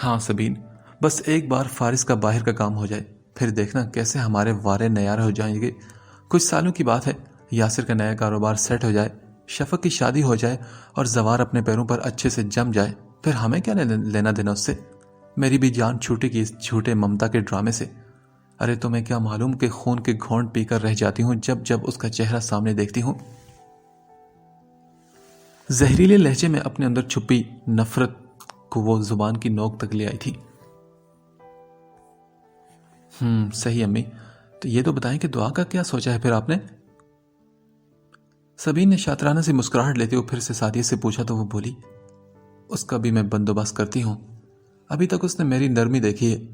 ہاں سبین، بس ایک بار فارس کا باہر کا کام ہو جائے، پھر دیکھنا کیسے ہمارے وارے نیار ہو جائیں گے۔ کچھ سالوں کی بات ہے، یاسر کا نیا کاروبار سیٹ ہو جائے، شفق کی شادی ہو جائے اور زوار اپنے پیروں پر اچھے سے جم جائے، پھر ہمیں کیا لینا دینا اس سے۔ میری بھی جان چھوٹے کی اس جھوٹے ممتا کے ڈرامے سے۔ ارے تمہیں کیا معلوم کہ خون کے گھونٹ پی کر رہ جاتی ہوں جب جب اس کا چہرہ سامنے دیکھتی ہوں۔ زہریلے لہجے میں اپنے اندر چھپی نفرت کو وہ زبان کی نوک تک لے آئی تھی۔ صحیح امی، تو یہ تو بتائیں کہ دعا کا کیا سوچا ہے پھر آپ نے؟ سبین نے شاطرانہ سے مسکراہٹ لیتے ہوئے پھر سے سعدیہ سے پوچھا تو وہ بولی، اس کا بھی میں بندوبست کرتی ہوں۔ ابھی تک اس نے میری نرمی دیکھی ہے،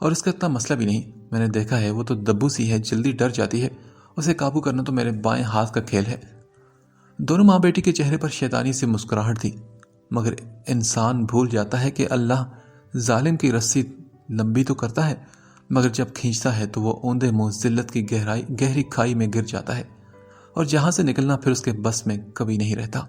اور اس کا اتنا مسئلہ بھی نہیں، میں نے دیکھا ہے وہ تو دبو سی ہے، جلدی ڈر جاتی ہے، اسے قابو کرنا تو میرے بائیں ہاتھ کا کھیل ہے۔ دونوں ماں بیٹی کے چہرے پر شیطانی سے مسکراہٹ تھی، مگر انسان بھول جاتا ہے کہ اللہ ظالم کی رسی لمبی تو کرتا ہے، مگر جب کھینچتا ہے تو وہ اوندے منہ ذلت کی گہری کھائی میں گر جاتا ہے، اور جہاں سے نکلنا پھر اس کے بس میں کبھی نہیں رہتا۔